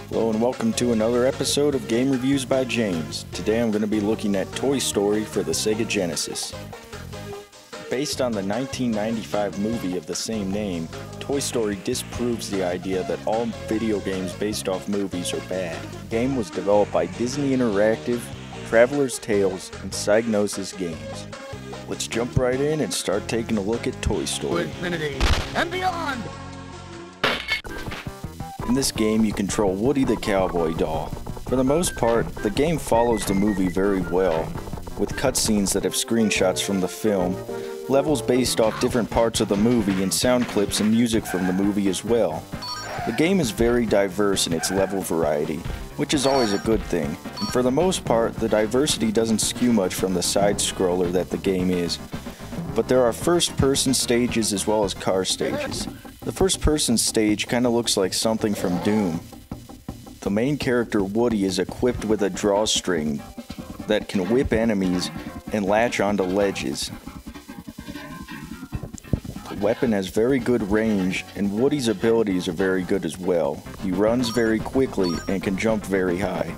Hello and welcome to another episode of Game Reviews by James. Today I'm going to be looking at Toy Story for the Sega Genesis. Based on the 1995 movie of the same name, Toy Story disproves the idea that all video games based off movies are bad. The game was developed by Disney Interactive, Traveler's Tales, and Psygnosis Games. Let's jump right in and start taking a look at Toy Story. Infinity and beyond! In this game, you control Woody the cowboy doll. For the most part, the game follows the movie very well, with cutscenes that have screenshots from the film, levels based off different parts of the movie, and sound clips and music from the movie as well. The game is very diverse in its level variety, which is always a good thing, and for the most part, the diversity doesn't skew much from the side-scroller that the game is. But there are first-person stages as well as car stages. The first-person stage kinda looks like something from Doom. The main character Woody is equipped with a drawstring that can whip enemies and latch onto ledges. The weapon has very good range, and Woody's abilities are very good as well. He runs very quickly and can jump very high.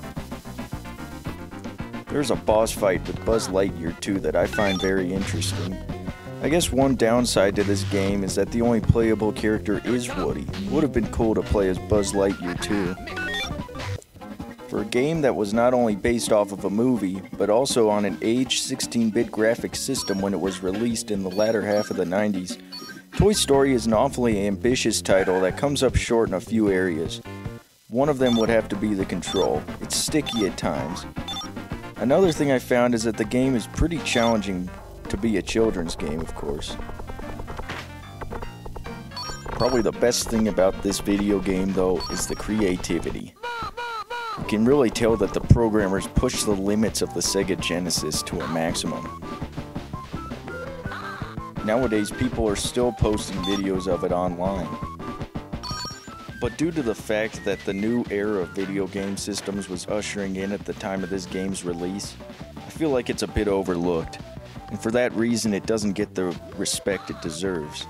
There's a boss fight with Buzz Lightyear too that I find very interesting. I guess one downside to this game is that the only playable character is Woody. It would have been cool to play as Buzz Lightyear too. For a game that was not only based off of a movie, but also on an aged 16-bit graphics system when it was released in the latter half of the 90s, Toy Story is an awfully ambitious title that comes up short in a few areas. One of them would have to be the control. It's sticky at times. Another thing I found is that the game is pretty challenging to be a children's game, of course. Probably the best thing about this video game, though, is the creativity. You can really tell that the programmers pushed the limits of the Sega Genesis to a maximum. Nowadays, people are still posting videos of it online. But due to the fact that the new era of video game systems was ushering in at the time of this game's release, I feel like it's a bit overlooked. And for that reason, it doesn't get the respect it deserves.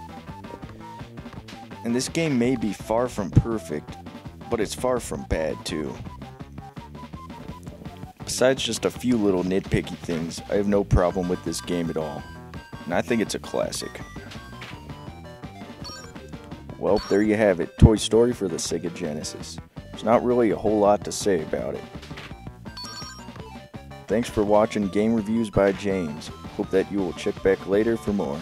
And this game may be far from perfect, but it's far from bad too. Besides just a few little nitpicky things, I have no problem with this game at all. And I think it's a classic. Well, there you have it, Toy Story for the Sega Genesis. There's not really a whole lot to say about it. Thanks for watching Game Reviews by James. Hope that you will check back later for more.